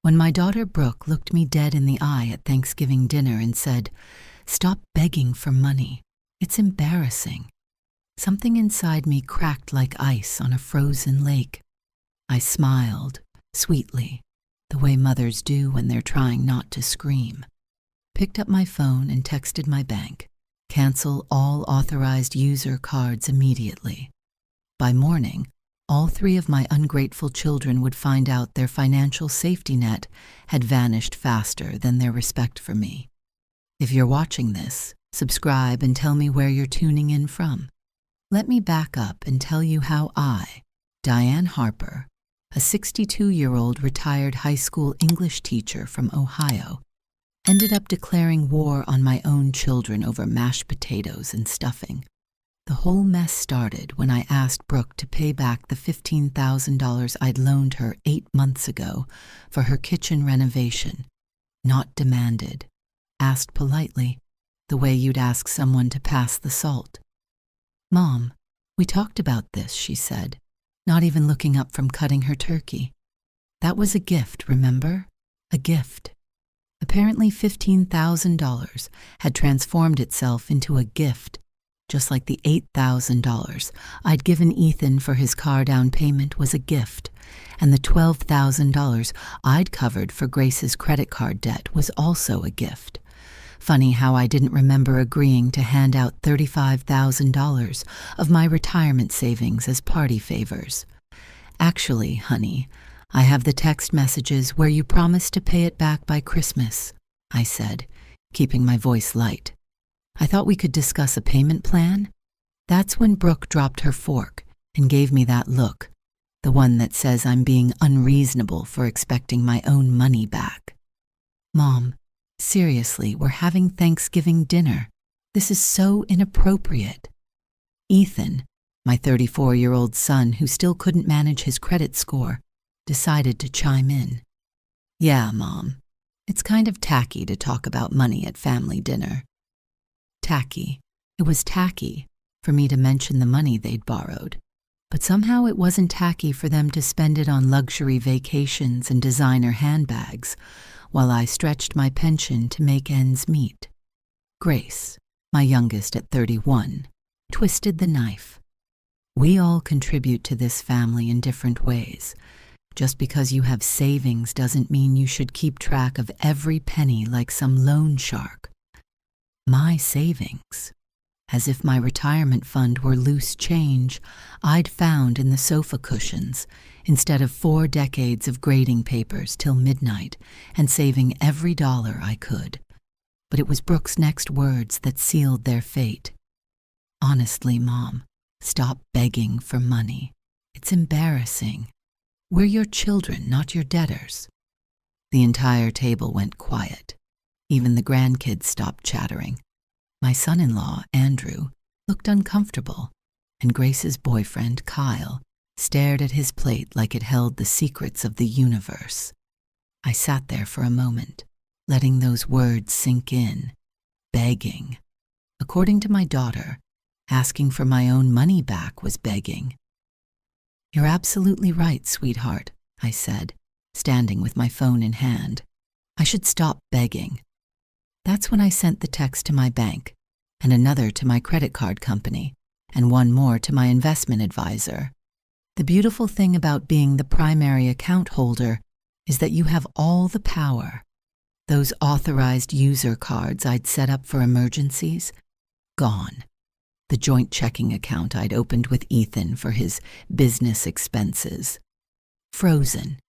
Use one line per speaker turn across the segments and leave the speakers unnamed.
When my daughter Brooke looked me dead in the eye at Thanksgiving dinner and said, "Stop begging for money. It's embarrassing," something inside me cracked like ice on a frozen lake. I smiled, sweetly, the way mothers do when they're trying not to scream. Picked up my phone and texted my bank, "Cancel all authorized user cards immediately." By morning, all 3 of my ungrateful children would find out their financial safety net had vanished faster than their respect for me. If you're watching this, subscribe and tell me where you're tuning in from. Let me back up and tell you how I, Diane Harper, a 62-year-old retired high school English teacher from Ohio, ended up declaring war on my own children over mashed potatoes and stuffing. The whole mess started when I asked Brooke to pay back the $15,000 I'd loaned her 8 months ago for her kitchen renovation. Not demanded. Asked politely, the way you'd ask someone to pass the salt. "Mom, we talked about this," she said, not even looking up from cutting her turkey. "That was a gift, remember? A gift." Apparently $15,000 had transformed itself into a gift, just like the $8,000 I'd given Ethan for his car down payment was a gift, and the $12,000 I'd covered for Grace's credit card debt was also a gift. Funny how I didn't remember agreeing to hand out $35,000 of my retirement savings as party favors. "Actually, honey, I have the text messages where you promised to pay it back by Christmas," I said, keeping my voice light. "I thought we could discuss a payment plan." That's when Brooke dropped her fork and gave me that look, the one that says I'm being unreasonable for expecting my own money back. "Mom, seriously, we're having Thanksgiving dinner. This is so inappropriate." Ethan, my 34-year-old son who still couldn't manage his credit score, decided to chime in. "Yeah, Mom, it's kind of tacky to talk about money at family dinner." Tacky. It was tacky for me to mention the money they'd borrowed, but somehow it wasn't tacky for them to spend it on luxury vacations and designer handbags, while I stretched my pension to make ends meet. Grace, my youngest at 31, twisted the knife. "We all contribute to this family in different ways. Just because you have savings doesn't mean you should keep track of every penny like some loan shark." My savings, as if my retirement fund were loose change I'd found in the sofa cushions instead of 4 decades of grading papers till midnight and saving every dollar I could. But it was Brooke's next words that sealed their fate. "Honestly, Mom, stop begging for money. It's embarrassing. We're your children, not your debtors." The entire table went quiet. Even the grandkids stopped chattering. My son-in-law, Andrew, looked uncomfortable, and Grace's boyfriend, Kyle, stared at his plate like it held the secrets of the universe. I sat there for a moment, letting those words sink in. Begging. According to my daughter, asking for my own money back was begging. "You're absolutely right, sweetheart," I said, standing with my phone in hand. "I should stop begging." That's when I sent the text to my bank, and another to my credit card company, and one more to my investment advisor. The beautiful thing about being the primary account holder is that you have all the power. Those authorized user cards I'd set up for emergencies, gone. The joint checking account I'd opened with Ethan for his business expenses, frozen.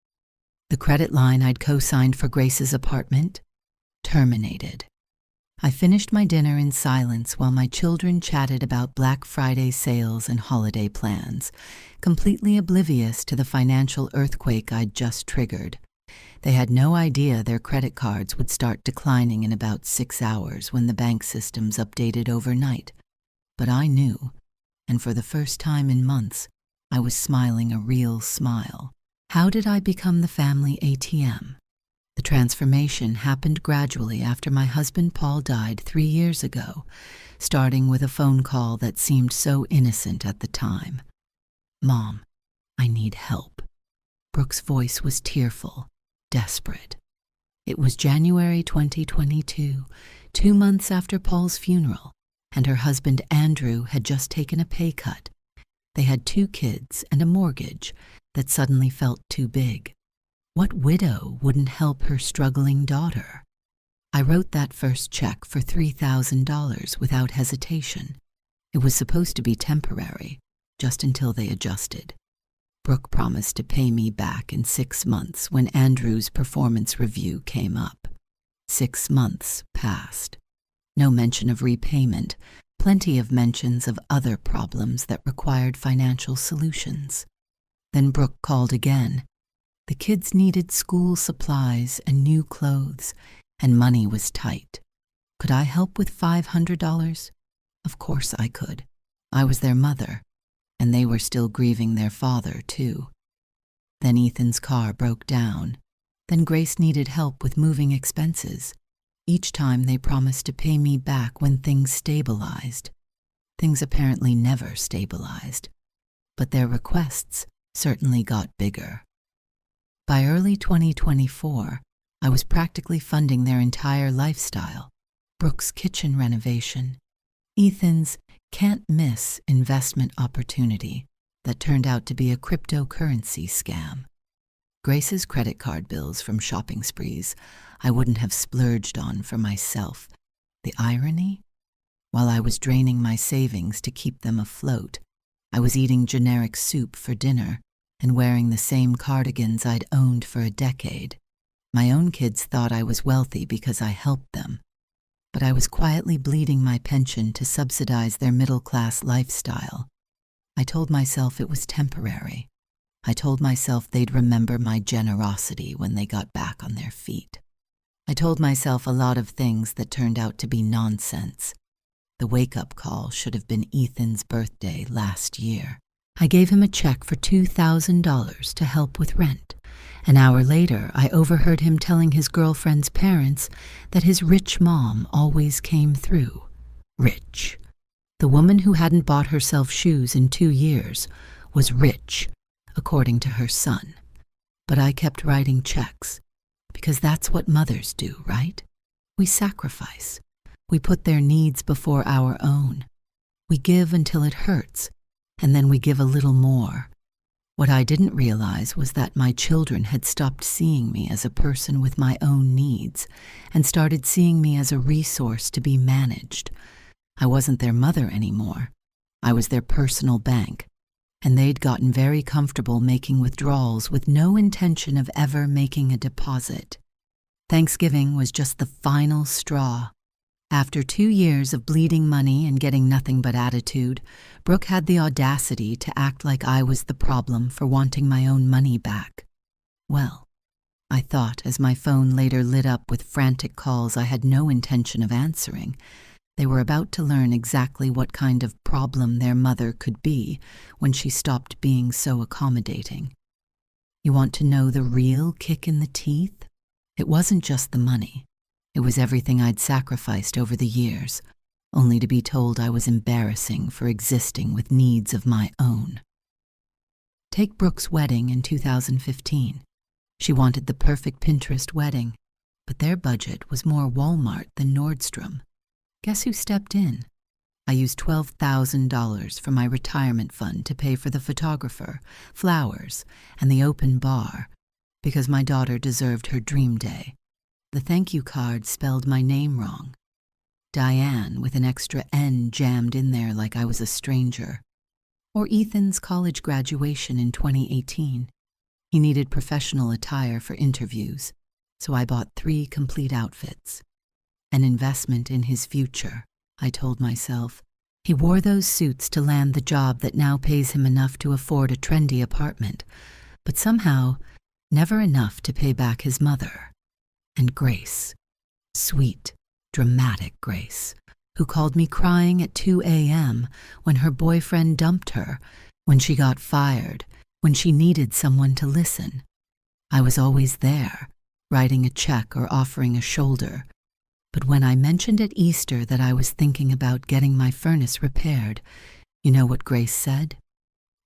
The credit line I'd co-signed for Grace's apartment, terminated. I finished my dinner in silence while my children chatted about Black Friday sales and holiday plans, completely oblivious to the financial earthquake I'd just triggered. They had no idea their credit cards would start declining in about 6 hours when the bank systems updated overnight. But I knew, and for the first time in months, I was smiling a real smile. How did I become the family ATM? The transformation happened gradually after my husband Paul died 3 years ago, starting with a phone call that seemed so innocent at the time. "Mom, I need help." Brooke's voice was tearful. desperate. It was January 2022, 2 months after Paul's funeral, and her husband Andrew had just taken a pay cut. They had 2 kids and a mortgage that suddenly felt too big. What widow wouldn't help her struggling daughter? I wrote that first check for $3,000 without hesitation. It was supposed to be temporary, just until they adjusted. Brooke promised to pay me back in 6 months when Andrew's performance review came up. 6 months passed. No mention of repayment, plenty of mentions of other problems that required financial solutions. Then Brooke called again. The kids needed school supplies and new clothes, and money was tight. Could I help with $500? Of course I could. I was their mother, and they were still grieving their father, too. Then Ethan's car broke down. Then Grace needed help with moving expenses. Each time they promised to pay me back when things stabilized. Things apparently never stabilized, but their requests certainly got bigger. By early 2024, I was practically funding their entire lifestyle. Brooke's kitchen renovation, Ethan's can't-miss investment opportunity that turned out to be a cryptocurrency scam. Grace's credit card bills from shopping sprees I wouldn't have splurged on for myself. The irony? While I was draining my savings to keep them afloat, I was eating generic soup for dinner and wearing the same cardigans I'd owned for a decade. My own kids thought I was wealthy because I helped them, but I was quietly bleeding my pension to subsidize their middle-class lifestyle. I told myself it was temporary. I told myself they'd remember my generosity when they got back on their feet. I told myself a lot of things that turned out to be nonsense. The wake-up call should have been Ethan's birthday last year. I gave him a check for $2,000 to help with rent. An hour later, I overheard him telling his girlfriend's parents that his rich mom always came through. Rich. The woman who hadn't bought herself shoes in 2 years was rich, according to her son. But I kept writing checks, because that's what mothers do, right? We sacrifice. We put their needs before our own. We give until it hurts, and then we give a little more. What I didn't realize was that my children had stopped seeing me as a person with my own needs and started seeing me as a resource to be managed. I wasn't their mother anymore. I was their personal bank, and they'd gotten very comfortable making withdrawals with no intention of ever making a deposit. Thanksgiving was just the final straw. After 2 years of bleeding money and getting nothing but attitude, Brooke had the audacity to act like I was the problem for wanting my own money back. Well, I thought as my phone later lit up with frantic calls I had no intention of answering, they were about to learn exactly what kind of problem their mother could be when she stopped being so accommodating. You want to know the real kick in the teeth? It wasn't just the money. It was everything I'd sacrificed over the years, only to be told I was embarrassing for existing with needs of my own. Take Brooke's wedding in 2015. She wanted the perfect Pinterest wedding, but their budget was more Walmart than Nordstrom. Guess who stepped in? I used $12,000 from my retirement fund to pay for the photographer, flowers, and the open bar, because my daughter deserved her dream day. The thank you card spelled my name wrong. Diane with an extra N jammed in there like I was a stranger. Or Ethan's college graduation in 2018. He needed professional attire for interviews, so I bought 3 complete outfits. An investment in his future, I told myself. He wore those suits to land the job that now pays him enough to afford a trendy apartment, but somehow never enough to pay back his mother. And Grace, sweet, dramatic Grace, who called me crying at 2 a.m. when her boyfriend dumped her, when she got fired, when she needed someone to listen. I was always there, writing a check or offering a shoulder. But when I mentioned at Easter that I was thinking about getting my furnace repaired, you know what Grace said?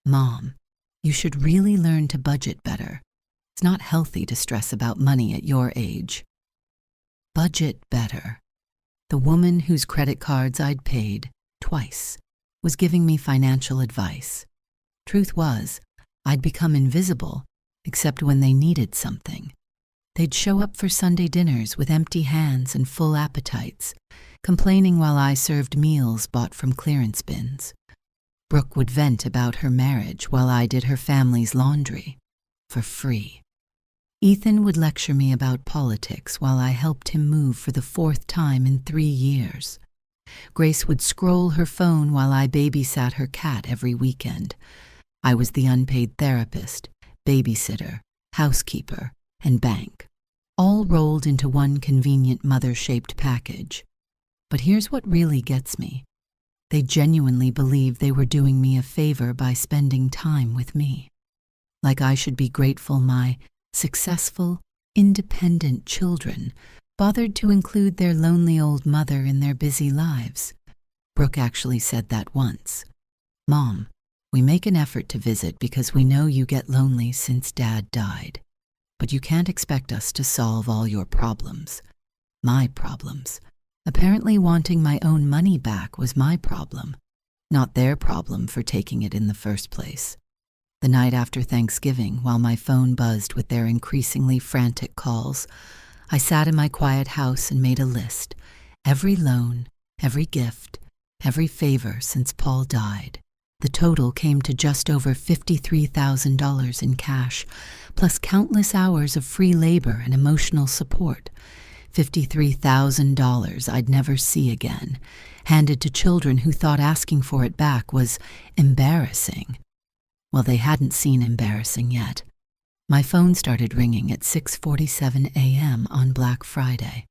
"Mom, you should really learn to budget better. It's not healthy to stress about money at your age. Budget better. The woman whose credit cards I'd paid twice was giving me financial advice. Truth was, I'd become invisible, except when they needed something. They'd show up for Sunday dinners with empty hands and full appetites, complaining while I served meals bought from clearance bins. Brooke would vent about her marriage while I did her family's laundry, for free. Ethan would lecture me about politics while I helped him move for the 4th time in 3 years. Grace would scroll her phone while I babysat her cat every weekend. I was the unpaid therapist, babysitter, housekeeper, and bank, all rolled into one convenient mother-shaped package. But here's what really gets me. They genuinely believed they were doing me a favor by spending time with me. Like I should be grateful my successful, independent children bothered to include their lonely old mother in their busy lives. Brooke actually said that once. "Mom, we make an effort to visit because we know you get lonely since Dad died. But you can't expect us to solve all your problems. My problems. Apparently wanting my own money back was my problem, not their problem for taking it in the first place." The night after Thanksgiving, while my phone buzzed with their increasingly frantic calls, I sat in my quiet house and made a list. Every loan, every gift, every favor since Paul died. The total came to just over $53,000 in cash, plus countless hours of free labor and emotional support. $53,000 I'd never see again, handed to children who thought asking for it back was embarrassing. Well, they hadn't seen embarrassing yet. My phone started ringing at 6:47 a.m. on Black Friday.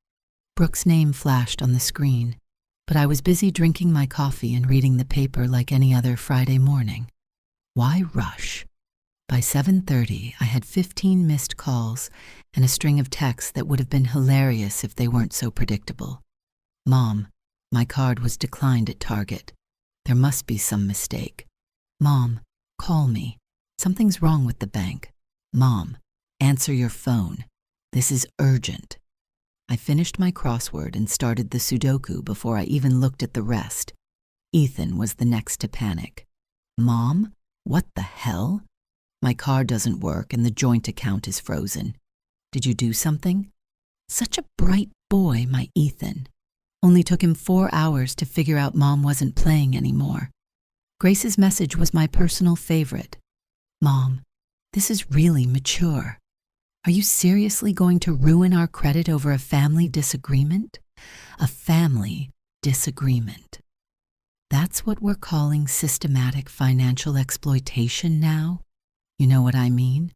Brooke's name flashed on the screen, but I was busy drinking my coffee and reading the paper like any other Friday morning. Why rush? By 7:30, I had 15 missed calls and a string of texts that would have been hilarious if they weren't so predictable. "Mom, my card was declined at Target. There must be some mistake. Mom, call me. Something's wrong with the bank. Mom, answer your phone. This is urgent." I finished my crossword and started the Sudoku before I even looked at the rest. Ethan was the next to panic. "Mom, what the hell? My card doesn't work and the joint account is frozen. Did you do something?" Such a bright boy, my Ethan. Only took him 4 hours to figure out Mom wasn't playing anymore. Grace's message was my personal favorite. "Mom, this is really mature. Are you seriously going to ruin our credit over a family disagreement? A family disagreement. That's what we're calling systematic financial exploitation now? You know what I mean?"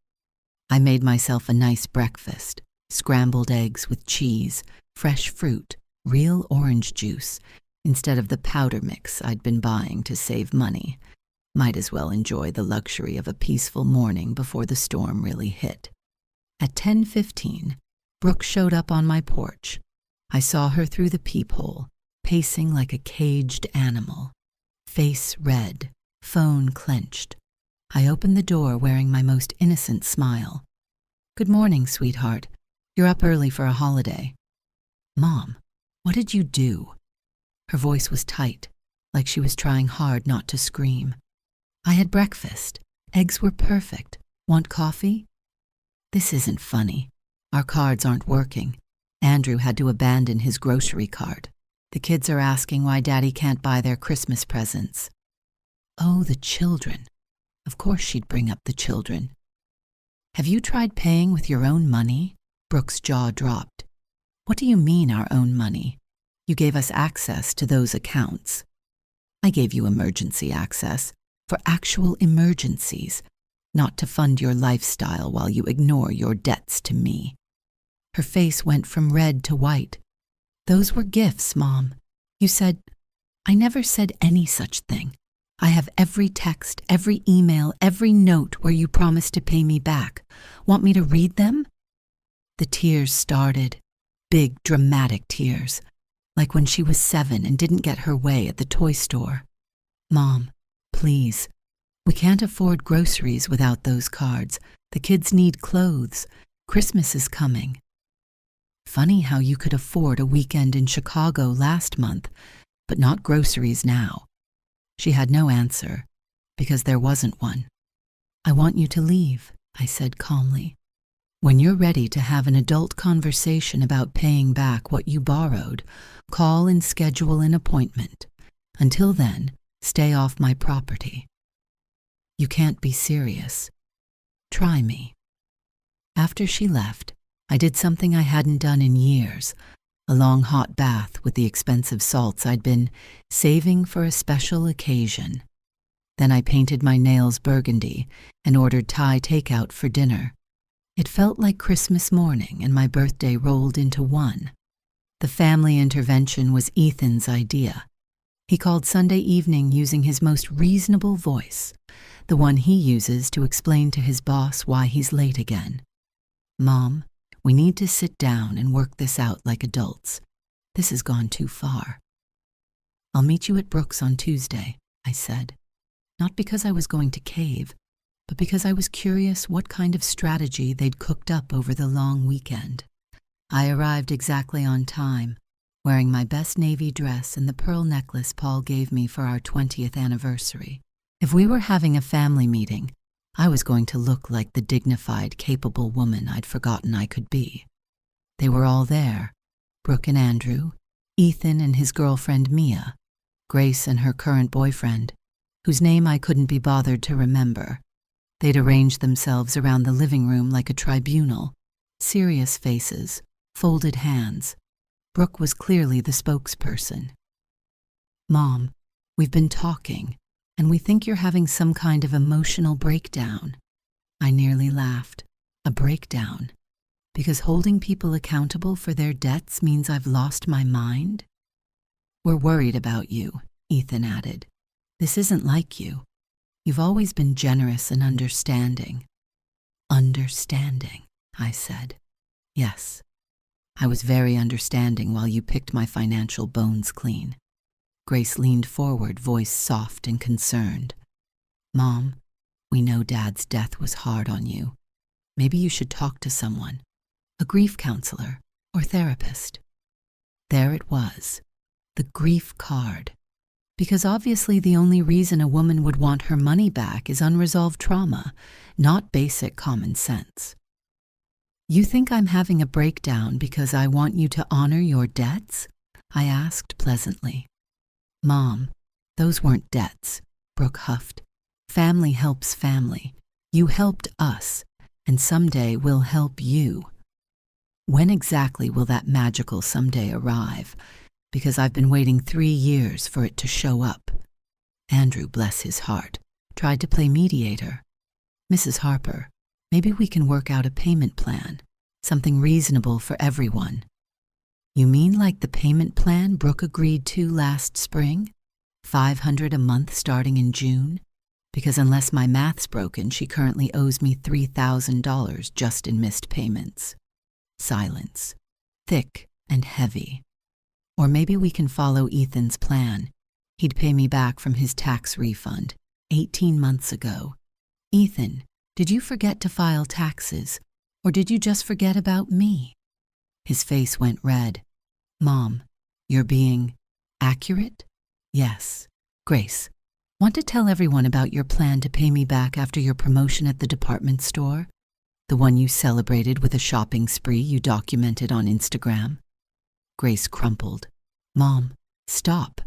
I made myself a nice breakfast, scrambled eggs with cheese, fresh fruit, real orange juice, instead of the powder mix I'd been buying to save money. Might as well enjoy the luxury of a peaceful morning before the storm really hit. At 10:15, Brooke showed up on my porch. I saw her through the peephole, pacing like a caged animal. Face red, phone clenched. I opened the door wearing my most innocent smile. "Good morning, sweetheart. You're up early for a holiday." "Mom, what did you do?" Her voice was tight, like she was trying hard not to scream. "I had breakfast. Eggs were perfect. Want coffee?" This isn't funny. Our cards aren't working. Andrew had to abandon his grocery cart. The kids are asking why Daddy can't buy their Christmas presents. Oh, the children. Of course she'd bring up the children. "Have you tried paying with your own money?" Brooke's jaw dropped. "What do you mean, our own money? You gave us access to those accounts." "I gave you emergency access for actual emergencies, not to fund your lifestyle while you ignore your debts to me." Her face went from red to white. "Those were gifts, Mom. You said—" "I never said any such thing. I have every text, every email, every note where you promised to pay me back. Want me to read them?" The tears started. Big, dramatic tears. Like when she was 7 and didn't get her way at the toy store. "Mom, please, We can't afford groceries without those cards. The kids need clothes. Christmas is coming. Funny how you could afford a weekend in Chicago last month, but not groceries now. She had no answer, because there wasn't one. I want you to leave, I said calmly. When you're ready to have an adult conversation about paying back what you borrowed, call and schedule an appointment. Until then, stay off my property. You can't be serious. Try me. After she left, I did something I hadn't done in years, a long hot bath with the expensive salts I'd been saving for a special occasion. Then I painted my nails burgundy and ordered Thai takeout for dinner. It felt like Christmas morning and my birthday rolled into one. The family intervention was Ethan's idea. He called Sunday evening using his most reasonable voice, the one he uses to explain to his boss why he's late again. Mom, we need to sit down and work this out like adults. This has gone too far. I'll meet you at Brooks on Tuesday, I said. Not because I was going to cave, but because I was curious what kind of strategy they'd cooked up over the long weekend. I arrived exactly on time, wearing my best navy dress and the pearl necklace Paul gave me for our 20th anniversary. If we were having a family meeting, I was going to look like the dignified, capable woman I'd forgotten I could be. They were all there, Brooke and Andrew, Ethan and his girlfriend Mia, Grace and her current boyfriend, whose name I couldn't be bothered to remember. They'd arranged themselves around the living room like a tribunal, serious faces, folded hands. Brooke was clearly the spokesperson. Mom, we've been talking, and we think you're having some kind of emotional breakdown. I nearly laughed. A breakdown? Because holding people accountable for their debts means I've lost my mind? We're worried about you, Ethan added. This isn't like you. You've always been generous and understanding. Understanding, I said. Yes. I was very understanding while you picked my financial bones clean. Grace leaned forward, voice soft and concerned. Mom, we know Dad's death was hard on you. Maybe you should talk to someone, a grief counselor or therapist. There it was, the grief card. Because obviously the only reason a woman would want her money back is unresolved trauma, not basic common sense. You think I'm having a breakdown because I want you to honor your debts? I asked pleasantly. Mom, those weren't debts, Brooke huffed. Family helps family. You helped us, and someday we'll help you. When exactly will that magical someday arrive? Because I've been waiting 3 years for it to show up. Andrew, bless his heart, tried to play mediator. Mrs. Harper, maybe we can work out a payment plan, something reasonable for everyone. You mean like the payment plan Brooke agreed to last spring? $500 a month starting in June? Because unless my math's broken, she currently owes me $3,000 just in missed payments. Silence, thick and heavy. Or maybe we can follow Ethan's plan. He'd pay me back from his tax refund 18 months ago. Ethan, did you forget to file taxes? Or did you just forget about me? His face went red. Mom, you're being accurate? Yes. Grace, want to tell everyone about your plan to pay me back after your promotion at the department store? The one you celebrated with a shopping spree you documented on Instagram? Grace crumpled. Mom, stop.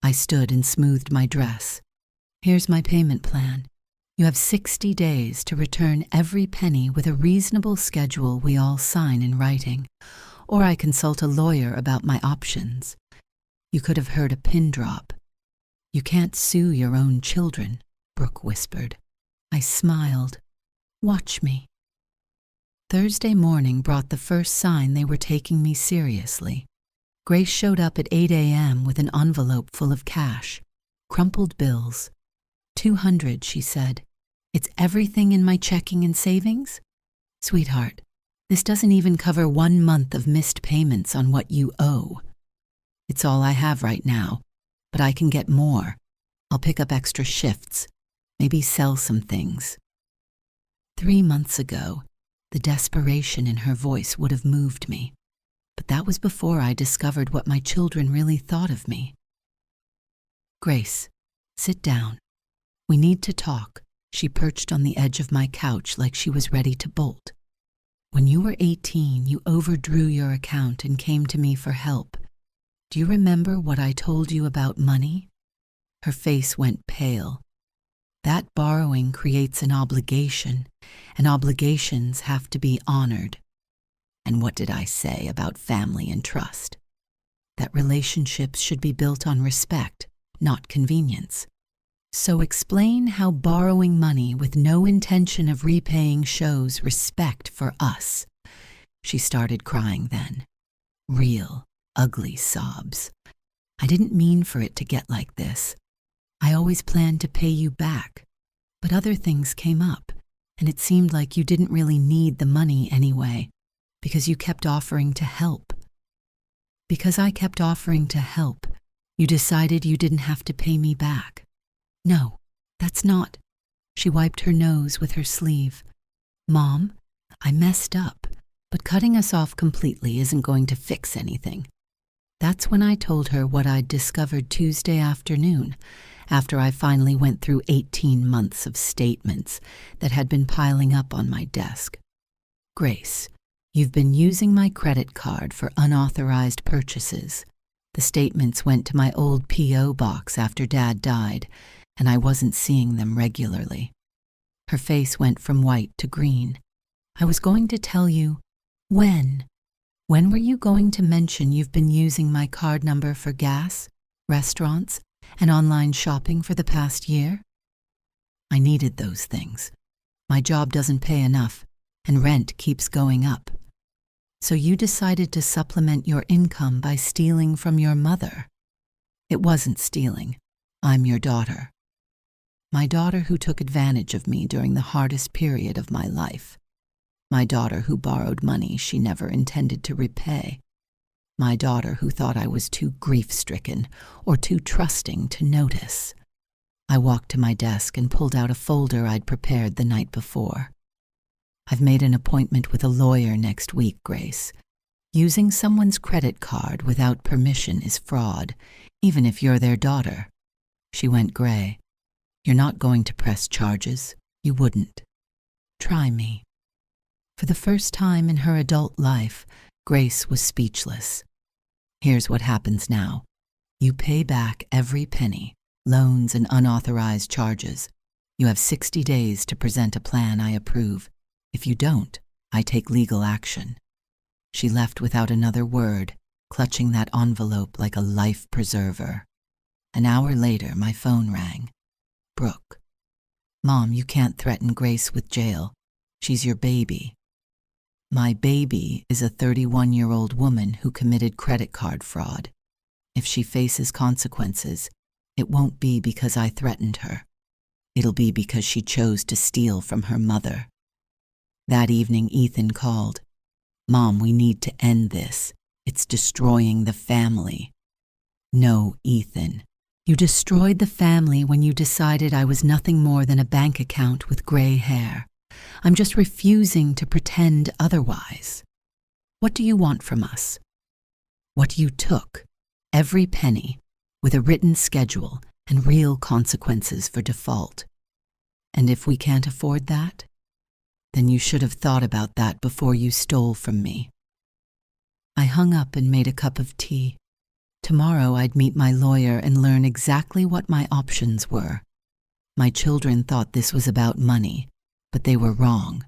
I stood and smoothed my dress. Here's my payment plan. You have 60 days to return every penny with a reasonable schedule we all sign in writing, or I consult a lawyer about my options. You could have heard a pin drop. You can't sue your own children, Brooke whispered. I smiled. Watch me. Thursday morning brought the first sign they were taking me seriously. Grace showed up at 8 a.m. with an envelope full of cash, crumpled bills. $200, she said. It's everything in my checking and savings? Sweetheart, this doesn't even cover 1 month of missed payments on what you owe. It's all I have right now, but I can get more. I'll pick up extra shifts. maybe sell some things. 3 months ago, the desperation in her voice would have moved me, but that was before I discovered what my children really thought of me. Grace, sit down. We need to talk. She perched on the edge of my couch like she was ready to bolt. When you were 18, you overdrew your account and came to me for help. Do you remember what I told you about money? Her face went pale. That borrowing creates an obligation, and obligations have to be honored. And what did I say about family and trust? That relationships should be built on respect, not convenience. So explain how borrowing money with no intention of repaying shows respect for us. She started crying then. Real, ugly sobs. I didn't mean for it to get like this. I always planned to pay you back, but other things came up, and it seemed like you didn't really need the money anyway, because you kept offering to help. Because I kept offering to help, you decided you didn't have to pay me back. No, that's not. She wiped her nose with her sleeve. Mom, I messed up, but cutting us off completely isn't going to fix anything. That's when I told her what I'd discovered Tuesday afternoon, after I finally went through 18 months of statements that had been piling up on my desk. Grace, you've been using my credit card for unauthorized purchases. The statements went to my old P.O. box after Dad died, and I wasn't seeing them regularly. Her face went from white to green. I was going to tell you, when? When were you going to mention you've been using my card number for gas, restaurants, and online shopping for the past year? I needed those things. My job doesn't pay enough, and rent keeps going up. So you decided to supplement your income by stealing from your mother. It wasn't stealing. I'm your daughter. My daughter who took advantage of me during the hardest period of my life. My daughter who borrowed money she never intended to repay. My daughter who thought I was too grief-stricken or too trusting to notice. I walked to my desk and pulled out a folder I'd prepared the night before. I've made an appointment with a lawyer next week, Grace. Using someone's credit card without permission is fraud, even if you're their daughter. She went gray. You're not going to press charges. You wouldn't. Try me. For the first time in her adult life, Grace was speechless. Here's what happens now. You pay back every penny, loans and unauthorized charges. You have 60 days to present a plan I approve. If you don't, I take legal action. She left without another word, clutching that envelope like a life preserver. An hour later, my phone rang. Brooke. Mom, you can't threaten Grace with jail. She's your baby. My baby is a 31-year-old woman who committed credit card fraud. If she faces consequences, it won't be because I threatened her. It'll be because she chose to steal from her mother. That evening, Ethan called. Mom, we need to end this. It's destroying the family. No, Ethan. You destroyed the family when you decided I was nothing more than a bank account with gray hair. I'm just refusing to pretend otherwise. What do you want from us? What you took, every penny, with a written schedule and real consequences for default. And if we can't afford that, then you should have thought about that before you stole from me. I hung up and made a cup of tea. Tomorrow I'd meet my lawyer and learn exactly what my options were. My children thought this was about money, but they were wrong.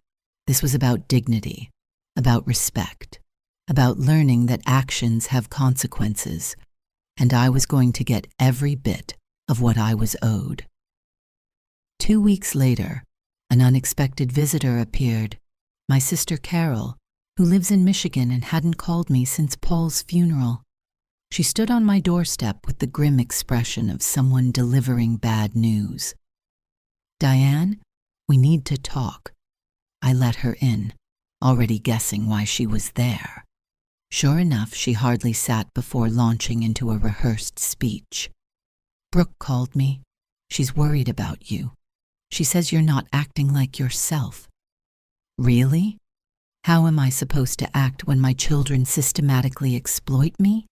This was about dignity, about respect, about learning that actions have consequences, and I was going to get every bit of what I was owed. 2 weeks later, an unexpected visitor appeared, my sister Carol, who lives in Michigan and hadn't called me since Paul's funeral. She stood on my doorstep with the grim expression of someone delivering bad news. Diane, we need to talk. I let her in, already guessing why she was there. Sure enough, she hardly sat before launching into a rehearsed speech. Brooke called me. She's worried about you. She says you're not acting like yourself. Really? How am I supposed to act when my children systematically exploit me?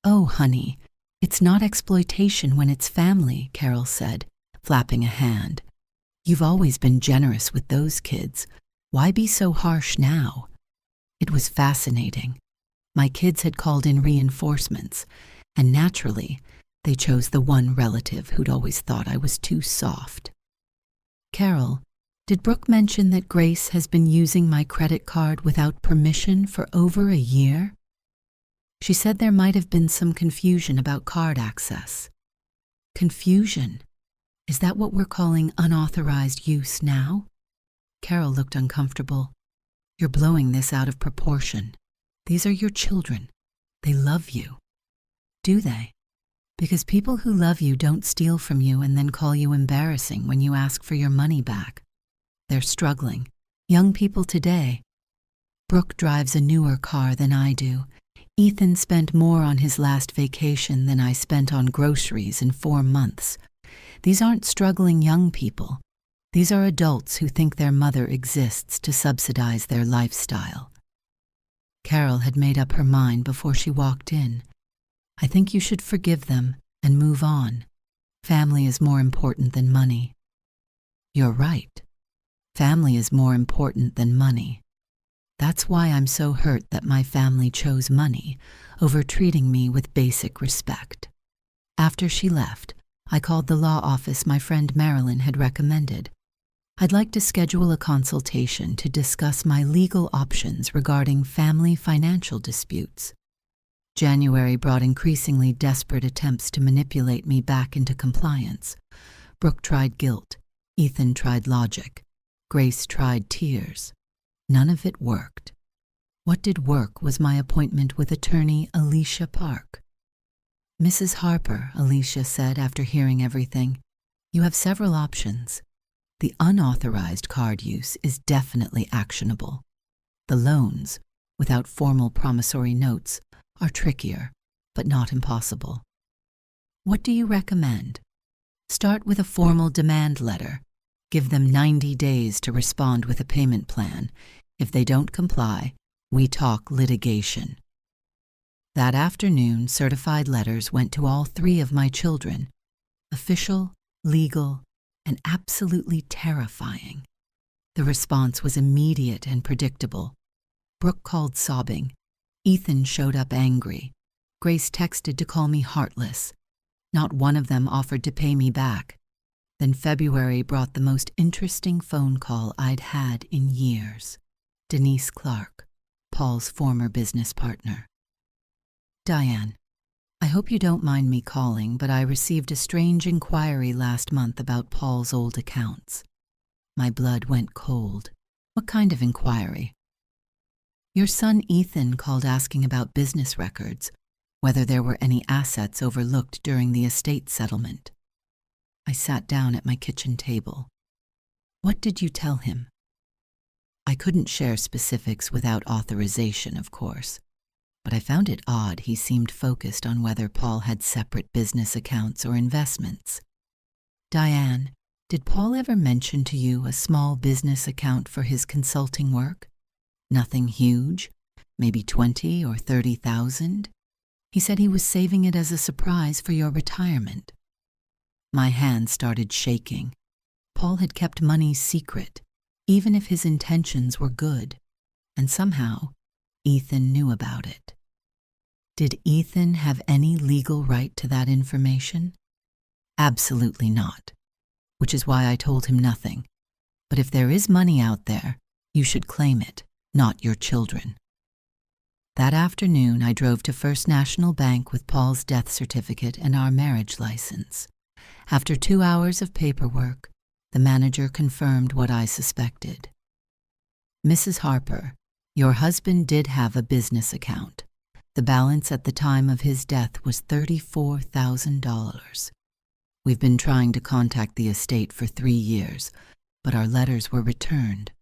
Oh, honey, it's not exploitation when it's family, Carol said, flapping a hand. You've always been generous with those kids. Why be so harsh now? It was fascinating. My kids had called in reinforcements, and naturally, they chose the one relative who'd always thought I was too soft. Carol, did Brooke mention that Grace has been using my credit card without permission for over a year? She said there might have been some confusion about card access. Confusion? Is that what we're calling unauthorized use now? Carol looked uncomfortable. You're blowing this out of proportion. These are your children. They love you. Do they? Because people who love you don't steal from you and then call you embarrassing when you ask for your money back. They're struggling. Young people today. Brooke drives a newer car than I do. Ethan spent more on his last vacation than I spent on groceries in 4 months. These aren't struggling young people. These are adults who think their mother exists to subsidize their lifestyle. Carol had made up her mind before she walked in. I think you should forgive them and move on. Family is more important than money. You're right. Family is more important than money. That's why I'm so hurt that my family chose money over treating me with basic respect. After she left, I called the law office my friend Marilyn had recommended. I'd like to schedule a consultation to discuss my legal options regarding family financial disputes. January brought increasingly desperate attempts to manipulate me back into compliance. Brooke tried guilt. Ethan tried logic. Grace tried tears. None of it worked. What did work was my appointment with attorney Alicia Park. Mrs. Harper, Alicia said after hearing everything, you have several options. The unauthorized card use is definitely actionable. The loans, without formal promissory notes, are trickier, but not impossible. What do you recommend? Start with a formal demand letter. Give them 90 days to respond with a payment plan. If they don't comply, we talk litigation. That afternoon, certified letters went to all 3 of my children. Official, legal, and absolutely terrifying. The response was immediate and predictable. Brooke called sobbing. Ethan showed up angry. Grace texted to call me heartless. Not one of them offered to pay me back. Then February brought the most interesting phone call I'd had in years. Denise Clark, Paul's former business partner. Diane, I hope you don't mind me calling, but I received a strange inquiry last month about Paul's old accounts. My blood went cold. What kind of inquiry? Your son Ethan called asking about business records, whether there were any assets overlooked during the estate settlement. I sat down at my kitchen table. What did you tell him? I couldn't share specifics without authorization, of course, but I found it odd he seemed focused on whether Paul had separate business accounts or investments. Diane, did Paul ever mention to you a small business account for his consulting work? Nothing huge, maybe 20 or 30,000? He said he was saving it as a surprise for your retirement. My hand started shaking. Paul had kept money secret, even if his intentions were good, and somehow Ethan knew about it. Did Ethan have any legal right to that information? Absolutely not, which is why I told him nothing. But if there is money out there, you should claim it, not your children. That afternoon, I drove to First National Bank with Paul's death certificate and our marriage license. After 2 hours of paperwork, the manager confirmed what I suspected. Mrs. Harper, your husband did have a business account. The balance at the time of his death was $34,000. We've been trying to contact the estate for 3 years, but our letters were returned.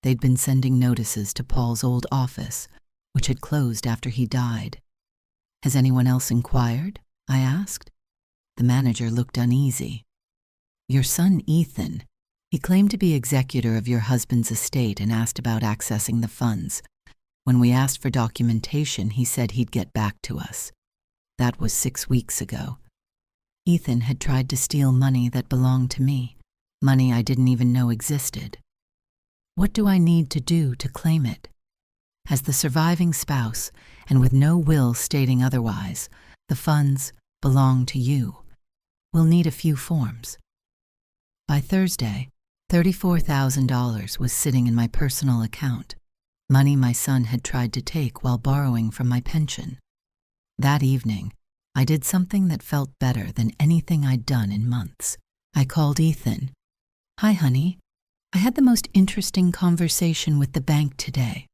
They'd been sending notices to Paul's old office, which had closed after he died. Has anyone else inquired? I asked. The manager looked uneasy. Your son Ethan, He claimed to be executor of your husband's estate and asked about accessing the funds. When we asked for documentation, he said he'd get back to us. That was 6 weeks ago. Ethan had tried to steal money that belonged to me, money I didn't even know existed. What do I need to do to claim it? As the surviving spouse, and with no will stating otherwise, the funds belong to you. We'll need a few forms. By Thursday, $34,000 was sitting in my personal account, money my son had tried to take while borrowing from my pension. That evening, I did something that felt better than anything I'd done in months. I called Ethan. "Hi, honey. I had the most interesting conversation with the bank today."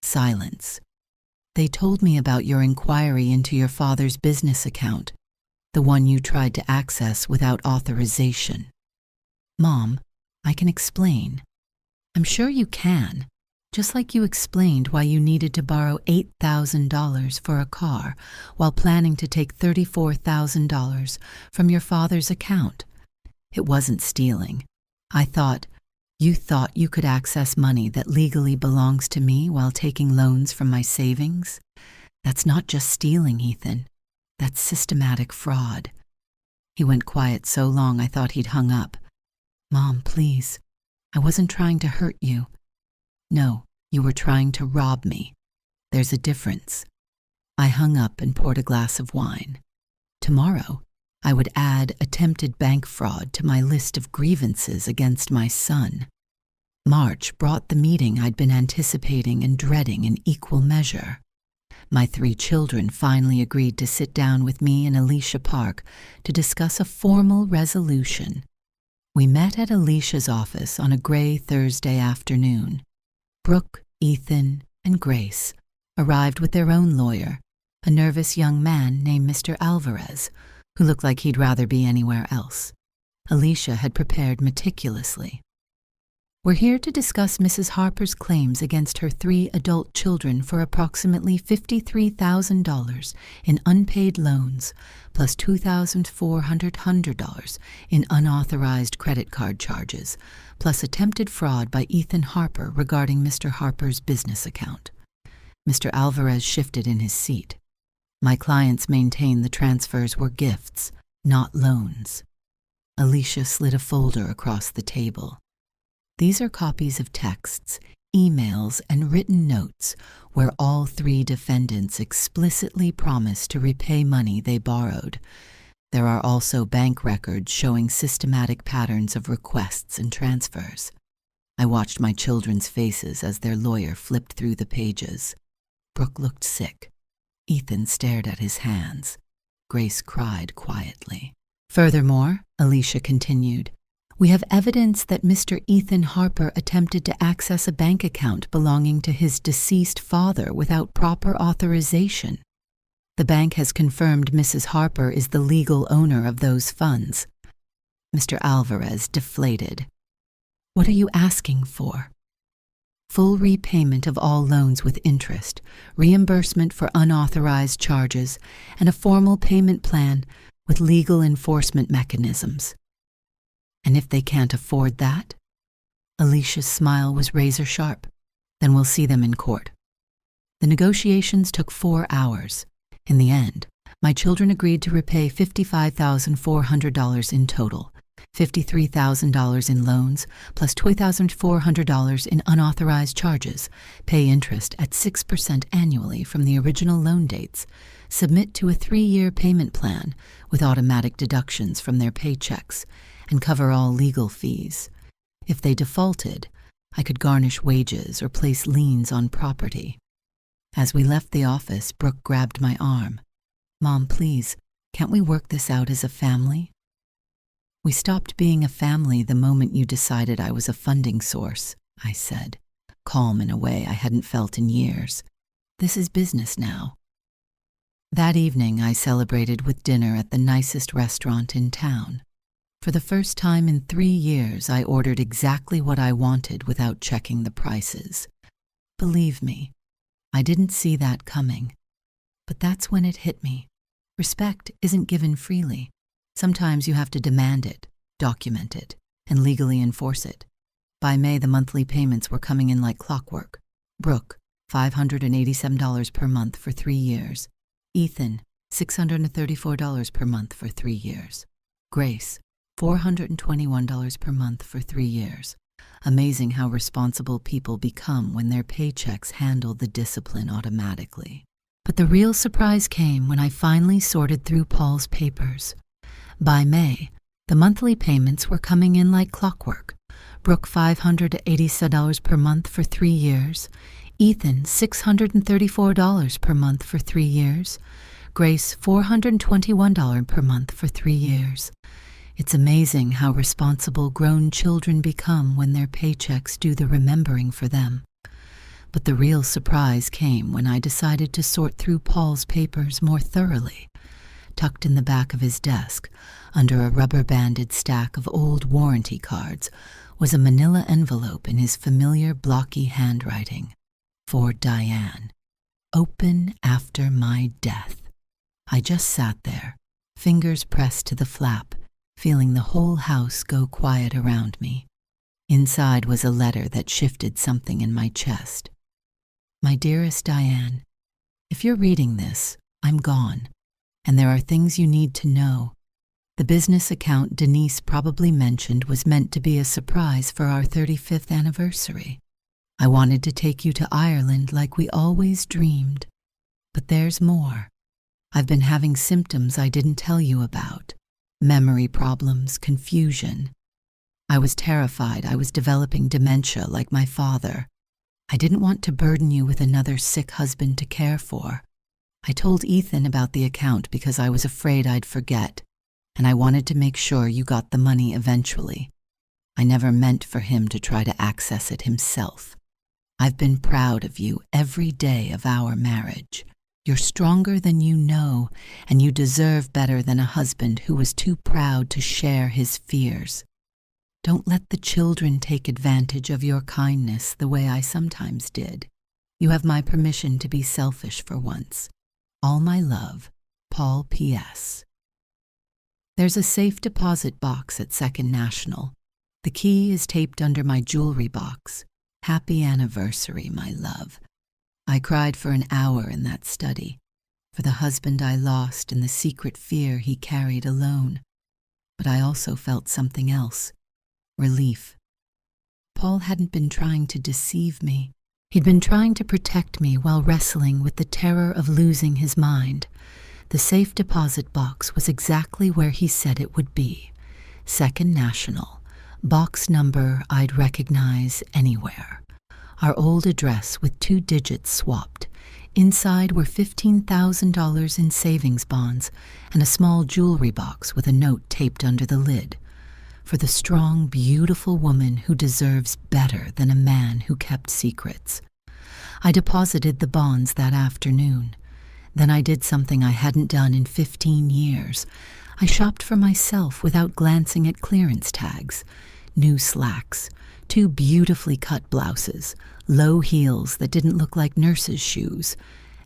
Silence. "They told me about your inquiry into your father's business account, the one you tried to access without authorization." "Mom, I can explain." "I'm sure you can. Just like you explained why you needed to borrow $8,000 for a car while planning to take $34,000 from your father's account. It wasn't stealing. You thought you could access money that legally belongs to me while taking loans from my savings? That's not just stealing, Ethan. That's systematic fraud." He went quiet so long I thought he'd hung up. "Mom, please. I wasn't trying to hurt you." "No, you were trying to rob me. There's a difference." I hung up and poured a glass of wine. Tomorrow, I would add attempted bank fraud to my list of grievances against my son. March brought the meeting I'd been anticipating and dreading in equal measure. My 3 children finally agreed to sit down with me in Alicia Park to discuss a formal resolution. We met at Alicia's office on a gray Thursday afternoon. Brooke, Ethan, and Grace arrived with their own lawyer, a nervous young man named Mr. Alvarez, who looked like he'd rather be anywhere else. Alicia had prepared meticulously. "We're here to discuss Mrs. Harper's claims against her 3 adult children for approximately $53,000 in unpaid loans, plus $2,400 in unauthorized credit card charges, plus attempted fraud by Ethan Harper regarding Mr. Harper's business account." Mr. Alvarez shifted in his seat. My clients maintained the transfers were gifts, not loans. Alicia slid a folder across the table. "These are copies of texts, emails, and written notes where all 3 defendants explicitly promised to repay money they borrowed. There are also bank records showing systematic patterns of requests and transfers." I watched my children's faces as their lawyer flipped through the pages. Brooke looked sick. Ethan stared at his hands. Grace cried quietly. "Furthermore," Alicia continued, "we have evidence that Mr. Ethan Harper attempted to access a bank account belonging to his deceased father without proper authorization. The bank has confirmed Mrs. Harper is the legal owner of those funds." Mr. Alvarez deflated. "What are you asking for?" "Full repayment of all loans with interest, reimbursement for unauthorized charges, and a formal payment plan with legal enforcement mechanisms." "And if they can't afford that?" Alicia's smile was razor sharp. "Then we'll see them in court." The negotiations took 4 hours. In the end, my children agreed to repay $55,400 in total, $53,000 in loans, plus $2,400 in unauthorized charges, pay interest at 6% annually from the original loan dates, submit to a 3-year payment plan with automatic deductions from their paychecks, and cover all legal fees. If they defaulted, I could garnish wages or place liens on property. As we left the office, Brooke grabbed my arm. "Mom, please, can't we work this out as a family?" "We stopped being a family the moment you decided I was a funding source," I said, calm in a way I hadn't felt in years. "This is business now." That evening, I celebrated with dinner at the nicest restaurant in town. For the first time in 3 years, I ordered exactly what I wanted without checking the prices. Believe me, I didn't see that coming. But that's when it hit me. Respect isn't given freely. Sometimes you have to demand it, document it, and legally enforce it. By May, the monthly payments were coming in like clockwork. Brooke, $587 per month for 3 years. Ethan, $634 per month for 3 years. Grace, $421 per month for 3 years. Amazing how responsible people become when their paychecks handle the discipline automatically. But the real surprise came when I finally sorted through Paul's papers. By May, the monthly payments were coming in like clockwork. Brooke, $587 per month for 3 years. Ethan, $634 per month for 3 years. Grace, $421 per month for 3 years. It's amazing how responsible grown children become when their paychecks do the remembering for them. But the real surprise came when I decided to sort through Paul's papers more thoroughly. Tucked in the back of his desk, under a rubber-banded stack of old warranty cards, was a manila envelope in his familiar blocky handwriting. For Diane. Open after my death. I just sat there, fingers pressed to the flap, feeling the whole house go quiet around me. Inside was a letter that shifted something in my chest. My dearest Diane, if you're reading this, I'm gone, and there are things you need to know. The business account Denise probably mentioned was meant to be a surprise for our 35th anniversary. I wanted to take you to Ireland like we always dreamed. But there's more. I've been having symptoms I didn't tell you about. Memory problems, confusion. I was terrified I was developing dementia like my father. I didn't want to burden you with another sick husband to care for. I told Ethan about the account because I was afraid I'd forget, and I wanted to make sure you got the money eventually. I never meant for him to try to access it himself. I've been proud of you every day of our marriage. You're stronger than you know, and you deserve better than a husband who was too proud to share his fears. Don't let the children take advantage of your kindness the way I sometimes did. You have my permission to be selfish for once. All my love, Paul P.S. There's a safe deposit box at Second National. The key is taped under my jewelry box. Happy anniversary, my love. I cried for an hour in that study, for the husband I lost and the secret fear he carried alone. But I also felt something else. Relief. Paul hadn't been trying to deceive me. He'd been trying to protect me while wrestling with the terror of losing his mind. The safe deposit box was exactly where he said it would be. Second National. Box number I'd recognize anywhere. Our old address with 2 digits swapped. Inside were $15,000 in savings bonds and a small jewelry box with a note taped under the lid. For the strong, beautiful woman who deserves better than a man who kept secrets. I deposited the bonds that afternoon. Then I did something I hadn't done in 15 years. I shopped for myself without glancing at clearance tags. New slacks, 2 beautifully cut blouses, low heels that didn't look like nurses' shoes,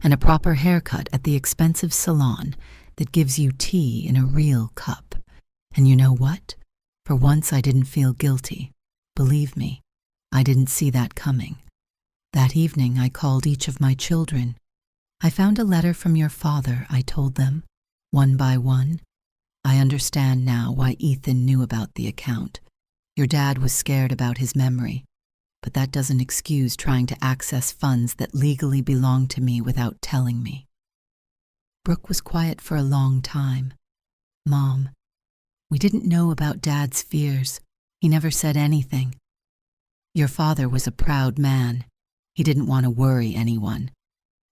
and a proper haircut at the expensive salon that gives you tea in a real cup. And you know what? For once I didn't feel guilty. Believe me, I didn't see that coming. That evening I called each of my children. I found a letter from your father, I told them, one by one. I understand now why Ethan knew about the account. Your dad was scared about his memory, but that doesn't excuse trying to access funds that legally belong to me without telling me. Brooke was quiet for a long time. Mom, we didn't know about Dad's fears. He never said anything. Your father was a proud man. He didn't want to worry anyone.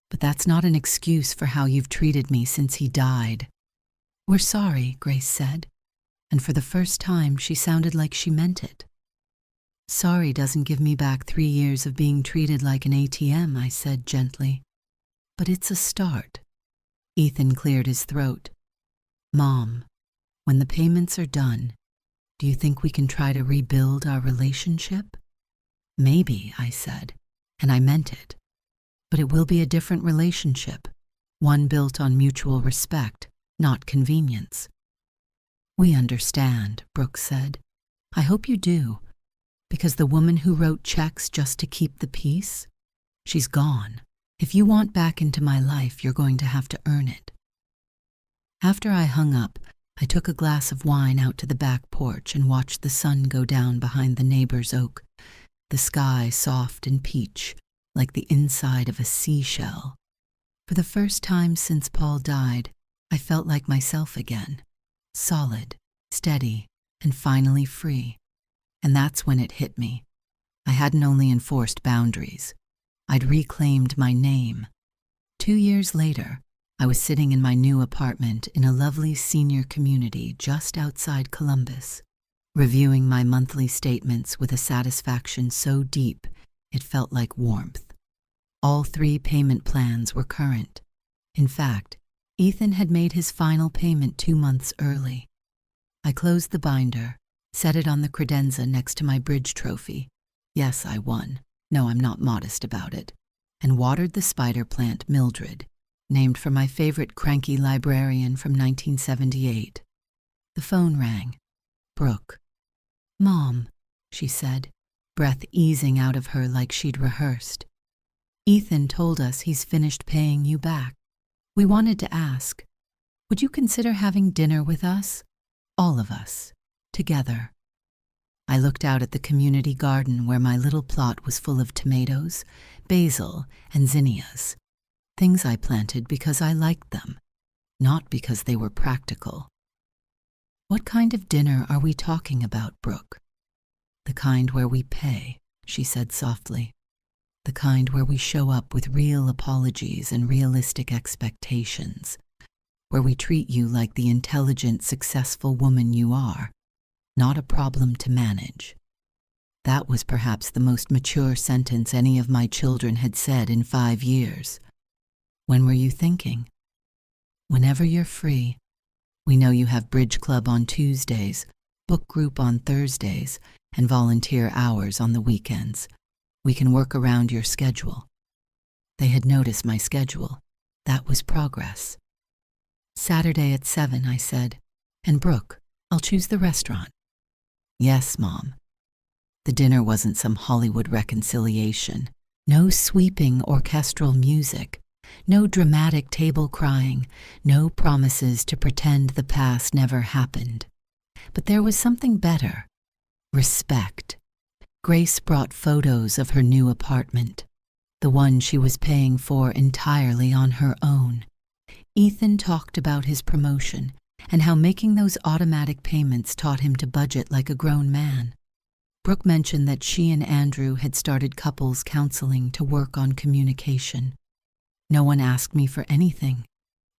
But that's not an excuse for how you've treated me since he died. We're sorry, Grace said, and for the first time she sounded like she meant it. Sorry doesn't give me back 3 years of being treated like an ATM, I said gently. But it's a start. Ethan cleared his throat. Mom, when the payments are done, do you think we can try to rebuild our relationship? Maybe, I said, and I meant it. But it will be a different relationship, one built on mutual respect, not convenience. We understand, Brooke said. I hope you do, because the woman who wrote checks just to keep the peace, she's gone. If you want back into my life, you're going to have to earn it. After I hung up, I took a glass of wine out to the back porch and watched the sun go down behind the neighbor's oak, the sky soft and peach, like the inside of a seashell. For the first time since Paul died, I felt like myself again, solid, steady, and finally free. And that's when it hit me. I hadn't only enforced boundaries, I'd reclaimed my name. 2 years later, I was sitting in my new apartment in a lovely senior community just outside Columbus, reviewing my monthly statements with a satisfaction so deep it felt like warmth. All 3 payment plans were current. In fact, Ethan had made his final payment 2 months early. I closed the binder, set it on the credenza next to my bridge trophy. Yes, I won. No, I'm not modest about it. And watered the spider plant Mildred, named for my favorite cranky librarian from 1978. The phone rang. Brooke. "Mom," she said, breath easing out of her like she'd rehearsed. "Ethan told us he's finished paying you back. We wanted to ask, would you consider having dinner with us? All of us, together." I looked out at the community garden where my little plot was full of tomatoes, basil, and zinnias. Things I planted because I liked them, not because they were practical. "What kind of dinner are we talking about, Brooke?" "The kind where we pay," she said softly. "The kind where we show up with real apologies and realistic expectations. Where we treat you like the intelligent, successful woman you are, not a problem to manage." That was perhaps the most mature sentence any of my children had said in 5 years. "When were you thinking?" "Whenever you're free. We know you have bridge club on Tuesdays, book group on Thursdays, and volunteer hours on the weekends. We can work around your schedule." They had noticed my schedule. That was progress. "Saturday at 7, I said. "And Brooke, I'll choose the restaurant." "Yes, Mom." The dinner wasn't some Hollywood reconciliation. No sweeping orchestral music. No dramatic table crying. No promises to pretend the past never happened. But there was something better. Respect. Grace brought photos of her new apartment, the one she was paying for entirely on her own. Ethan talked about his promotion and how making those automatic payments taught him to budget like a grown man. Brooke mentioned that she and Andrew had started couples counseling to work on communication. No one asked me for anything.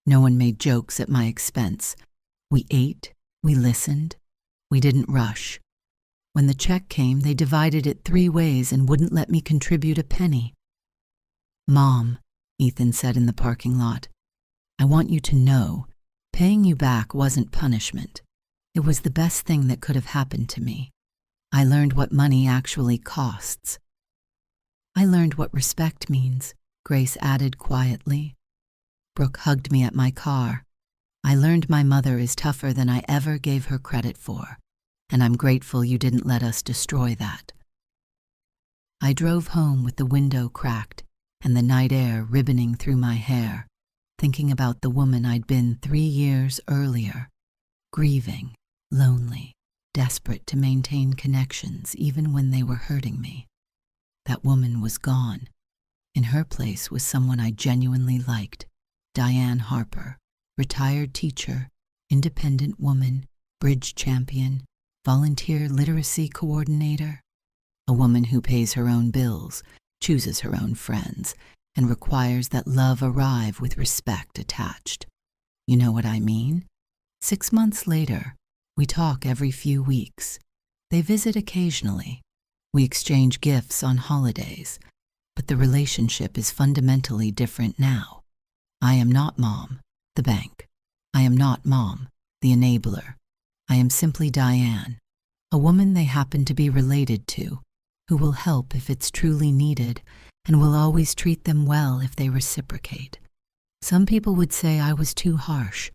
No one made jokes at my expense. We ate, we listened, we didn't rush. When the check came, they divided it 3 ways and wouldn't let me contribute a penny. "Mom," Ethan said in the parking lot, "I want you to know, paying you back wasn't punishment. It was the best thing that could have happened to me. I learned what money actually costs." "I learned what respect means," Grace added quietly. Brooke hugged me at my car. "I learned my mother is tougher than I ever gave her credit for, and I'm grateful you didn't let us destroy that." I drove home with the window cracked and the night air ribboning through my hair, thinking about the woman I'd been 3 years earlier, grieving, lonely, desperate to maintain connections even when they were hurting me. That woman was gone. In her place was someone I genuinely liked, Diane Harper, retired teacher, independent woman, bridge champion, volunteer literacy coordinator. A woman who pays her own bills, chooses her own friends, and requires that love arrive with respect attached. You know what I mean? 6 months later, we talk every few weeks. They visit occasionally. We exchange gifts on holidays. But the relationship is fundamentally different now. I am not Mom, the bank. I am not Mom, the enabler. I am simply Diane, a woman they happen to be related to, who will help if it's truly needed, and will always treat them well if they reciprocate. Some people would say I was too harsh,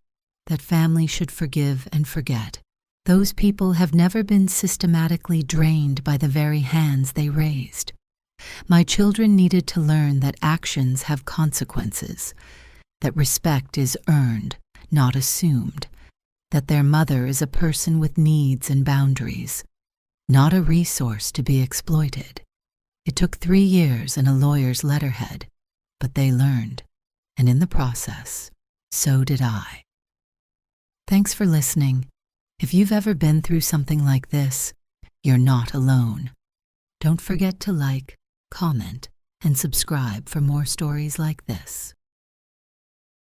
that family should forgive and forget, Those people have never been systematically drained by the very hands they raised. My children needed to learn that actions have consequences, that respect is earned, not assumed, that their mother is a person with needs and boundaries, not a resource to be exploited. It took 3 years and a lawyer's letterhead, but they learned, and in the process, so did I. Thanks for listening. If you've ever been through something like this, you're not alone. Don't forget to like, comment, and subscribe for more stories like this.